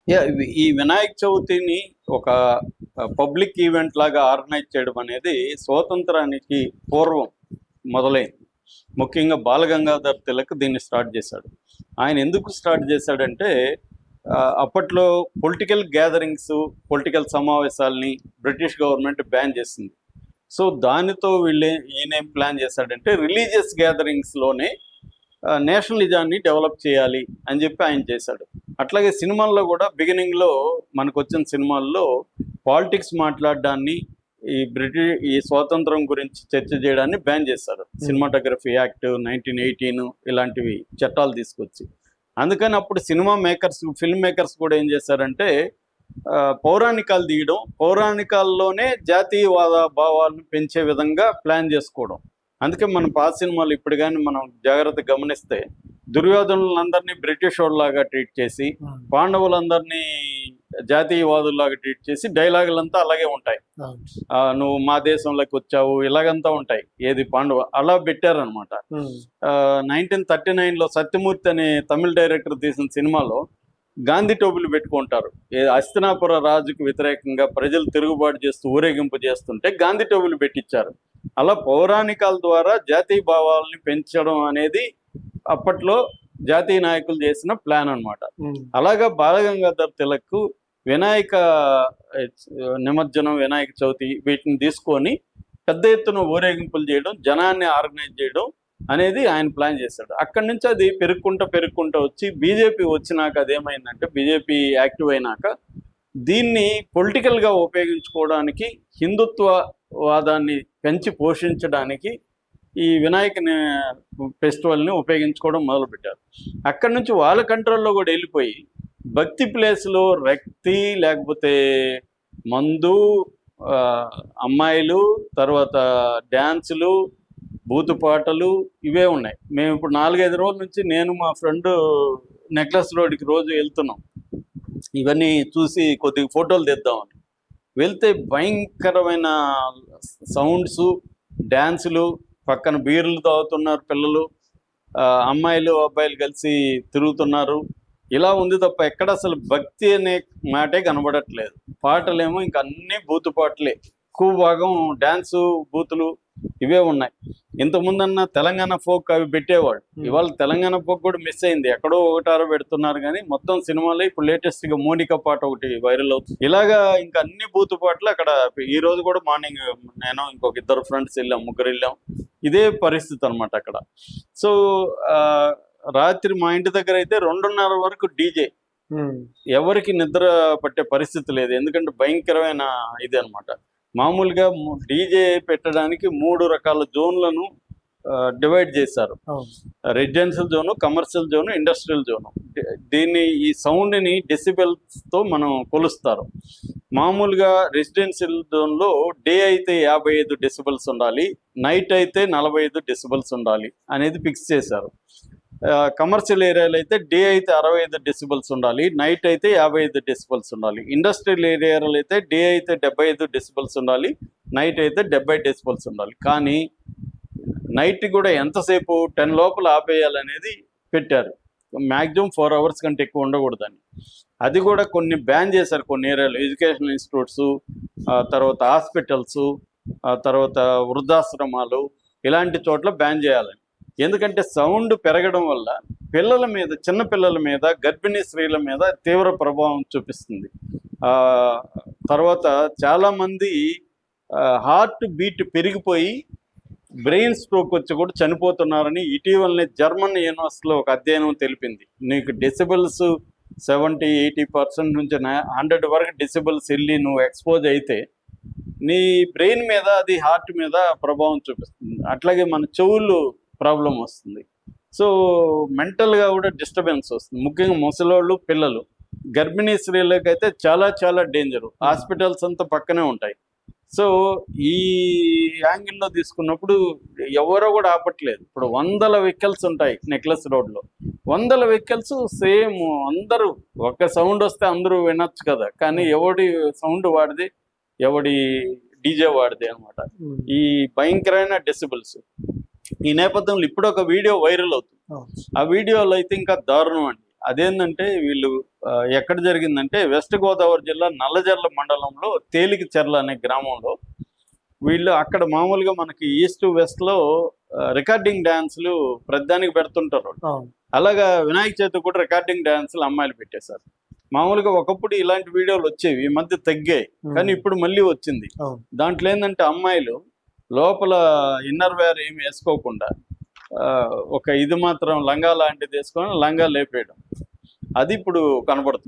ఈ వినాయక చవితిని ఒక public event లాగా ఆర్గనైజ్ చేయడం అనేది స్వాతంత్రానికి పూర్వం మొదలైంది. ముఖ్యంగా బాలగంగాధర్ తిలక్ దీన్ని స్టార్ట్ చేశాడు. ఆయన ఎందుకు స్టార్ట్ చేశాడంటే అప్పట్లో పొలిటికల్ గ్యాదరింగ్స్, పొలిటికల్ సమావేశాలని బ్రిటిష్ గవర్నమెంట్ బ్యాన్ చేసింది. సో దానితో ఈయనేం ప్లాన్ చేశాడంటే రిలీజియస్ గ్యాదరింగ్స్లోనే నేషనలిజాన్ని డెవలప్ చేయాలి అని చెప్పి ఆయన చేశాడు. అట్లాగే సినిమాల్లో కూడా బిగినింగ్లో మనకు వచ్చిన సినిమాల్లో పాలిటిక్స్ మాట్లాడడాన్ని, ఈ స్వాతంత్రం గురించి చర్చ చేయడాన్ని బ్యాన్ చేశారు. సినిమాటోగ్రఫీ యాక్ట్ 1918 ఇలాంటివి చట్టాలు తీసుకొచ్చి. అందుకని అప్పుడు సినిమా మేకర్స్, ఫిల్మ్ మేకర్స్ కూడా ఏం చేశారంటే పౌరాణికాలు తీయడం, పౌరాణికాల్లోనే జాతీయవాద భావాలను పెంచే విధంగా ప్లాన్ చేసుకోవడం. అందుకే మన పాత సినిమాలు ఇప్పుడు కానీ మనం జాగ్రత్తగా గమనిస్తే దుర్యోధనులందరినీ బ్రిటిష్ వాళ్ళలాగా ట్రీట్ చేసి, పాండవులందరినీ జాతీయవాదుల్లాగా ట్రీట్ చేసి డైలాగులంతా అలాగే ఉంటాయి. నువ్వు మా దేశంలోకి వచ్చావు ఇలాగంతా ఉంటాయి. ఏది పాండవ అలా పెట్టారనమాట. 1939లో సత్యమూర్తి అనే తమిళ డైరెక్టర్ తీసిన సినిమాలో గాంధీ టోపులు పెట్టుకుంటారు. హస్తినాపుర రాజుకు వ్యతిరేకంగా ప్రజలు తిరుగుబాటు చేస్తూ ఊరేగింపు చేస్తుంటే గాంధీ టోపులు పెట్టించారు. అలా పౌరాణికాల ద్వారా జాతీయ భావాలని పెంచడం అనేది అప్పట్లో జాతీయ నాయకులు చేసిన ప్లాన్ అనమాట. అలాగా బాలగంగాధర్ తిలక్ వినాయక నిమజ్జనం, వినాయక చవితి వీటిని తీసుకొని పెద్ద ఎత్తున ఊరేగింపులు చేయడం, జనాన్ని ఆర్గనైజ్ చేయడం అనేది ఆయన ప్లాన్ చేశాడు. అక్కడి నుంచి అది పెరుక్కుంటూ వచ్చి బీజేపీ వచ్చినాక అదేమైందంటే, బీజేపీ యాక్టివ్ అయినాక దీన్ని పొలిటికల్గా ఉపయోగించుకోవడానికి, హిందుత్వవాదాన్ని పెంచి పోషించడానికి ఈ వినాయక ఫెస్టివల్ని ఉపయోగించుకోవడం మొదలుపెట్టారు. అక్కడి నుంచి వాళ్ళ కంట్రోల్లో కూడా వెళ్ళిపోయి భక్తి ప్లేస్లో రక్తి, లేకపోతే మందు, అమ్మాయిలు, తర్వాత డ్యాన్సులు, బూతుపాటలు ఇవే ఉన్నాయి. మేము ఇప్పుడు 4-5 రోజుల నుంచి నేను మా ఫ్రెండ్ నెక్లెస్ రోడ్కి రోజు వెళ్తున్నాం. ఇవన్నీ చూసి కొద్దిగా ఫోటోలు తెద్దామని వెళ్తే భయంకరమైన సౌండ్స్, డ్యాన్సులు, పక్కన బీర్లు తాగుతున్నారు పిల్లలు, అమ్మాయిలు అబ్బాయిలు కలిసి తిరుగుతున్నారు. ఇలా ఉంది తప్ప ఎక్కడ అసలు భక్తి అనే మాటే కనబడట్లేదు. పాటలేమో ఇంక అన్నీ బూతు పాటలే, ఎక్కువ భాగం డ్యాన్సు, బూతులు ఇవే ఉన్నాయి. ఇంతకుముందన్న తెలంగాణ ఫోక్ అవి పెట్టేవాడు. ఇవాళ తెలంగాణ ఫోక్ కూడా మిస్ అయింది. ఎక్కడో 1-6 పెడుతున్నారు కానీ మొత్తం సినిమాలో ఇప్పుడు లేటెస్ట్గా మోనికా పాట ఒకటి వైరల్ అవుతుంది. ఇలాగా ఇంకా అన్ని బూతు పాటలు అక్కడ. ఈ రోజు కూడా మార్నింగ్ నేను ఇంకొక 2 ఫ్రెండ్స్ వెళ్ళాం, 3 వెళ్ళాం. ఇదే పరిస్థితి అనమాట అక్కడ. సో రాత్రి మా ఇంటి దగ్గర అయితే 2:30 వరకు డీజే. ఎవరికి నిద్ర పట్టే పరిస్థితి లేదు. ఎందుకంటే భయంకరమైన ఇది అనమాట. మామూలుగా డీజే పెట్టడానికి 3 రకాల జోన్లను డివైడ్ చేశారు. Residential zone, commercial zone, industrial zone. ఈ సౌండ్ని డెసిబెల్స్తో మనం కొలుస్తారు. మామూలుగా రెసిడెన్షియల్ జోన్లో డే అయితే 55 డెసిబెల్స్ ఉండాలి, నైట్ అయితే 45 డెసిబెల్స్ ఉండాలి అనేది ఫిక్స్ చేశారు. కమర్షియల్ ఏరియాలో అయితే డే అయితే 65 డెసిబెల్స్ ఉండాలి, నైట్ అయితే 55 డెసిబెల్స్ ఉండాలి. ఇండస్ట్రియల్ ఏరియాలో అయితే డే అయితే 75 డెసిబెల్స్ ఉండాలి, నైట్ అయితే 70 డెసిబెల్స్ ఉండాలి. కానీ నైట్ కూడా ఎంతసేపు 10 లోపల ఆపేయాలనేది పెట్టారు. మ్యాక్సిమం 4 అవర్స్ కంటే ఎక్కువ ఉండకూడదని. అది కూడా కొన్ని బ్యాన్ చేశారు కొన్ని ఏరియాలో. ఎడ్యుకేషనల్ ఇన్స్టిట్యూట్స్, తర్వాత హాస్పిటల్స్, తర్వాత వృద్ధాశ్రమాలు, ఇలాంటి చోట్ల బ్యాన్ చేయాలని. ఎందుకంటే సౌండ్ పెరగడం వల్ల పిల్లల మీద, చిన్న పిల్లల మీద, గర్భిణీ స్త్రీల మీద తీవ్ర ప్రభావం చూపిస్తుంది. తర్వాత చాలామంది హార్ట్ బీట్ పెరిగిపోయి బ్రెయిన్ స్ట్రోక్ వచ్చి కూడా చనిపోతున్నారని ఇటీవలనే జర్మన్ యూనివర్సిటీలో ఒక అధ్యయనం తెలిపింది. నీకు డెసిబెల్స్ 70-80% నుంచి 100 వరకు డెసిబెల్స్ వెళ్ళి నువ్వు ఎక్స్పోజ్ అయితే నీ బ్రెయిన్ మీద, అది హార్ట్ మీద ప్రభావం చూపిస్తుంది. అట్లాగే మన చెవులు ప్రాబ్లం వస్తుంది. సో మెంటల్గా కూడా డిస్టర్బెన్స్ వస్తుంది. ముఖ్యంగా ముసలోళ్ళు, పిల్లలు, గర్భిణీ స్త్రీలకు అయితే చాలా చాలా డేంజరు. హాస్పిటల్స్ అంతా పక్కనే ఉంటాయి. సో ఈ యాంగిల్లో తీసుకున్నప్పుడు ఎవరో కూడా ఆపట్లేదు. ఇప్పుడు 100 వెహికల్స్ ఉంటాయి నెక్లెస్ రోడ్లో. 100 వెహికల్స్ సేమ్, అందరూ ఒక సౌండ్ వస్తే అందరూ వినొచ్చు కదా, కానీ ఎవడి సౌండ్ వాడిది, ఎవడి డీజే వాడిది అనమాట ఈ భయంకరమైన డెసిబుల్స్. ఈ నేపథ్యంలో ఇప్పుడు ఒక వీడియో వైరల్ అవుతుంది. ఆ వీడియోలో అయితే ఇంకా దారుణం అండి. అదేంటంటే వీళ్ళు ఎక్కడ జరిగిందంటే వెస్ట్ గోదావరి జిల్లా నల్లజర్ల మండలంలో తేలికచెర్ల అనే గ్రామంలో వీళ్ళు అక్కడ మామూలుగా మనకి ఈస్ట్ వెస్ట్ లో రికార్డింగ్ డాన్సులు ప్రతిదానికి పెడుతుంటారు. అలాగా వినాయక చవితి కూడా రికార్డింగ్ డాన్సులు అమ్మాయిలు పెట్టేశారు. మామూలుగా ఒకప్పుడు ఇలాంటి వీడియోలు వచ్చేవి, ఈ మధ్య తగ్గాయి, కానీ ఇప్పుడు మళ్ళీ వచ్చింది. దాంట్లో ఏంటంటే అమ్మాయిలు లోపల ఇన్నర్ వేర్ ఏమి వేసుకోకుండా ఒక ఇది మాత్రం లంగా లాంటిది వేసుకొని లంగా లేపేయడం, అది ఇప్పుడు కనబడుతుంది.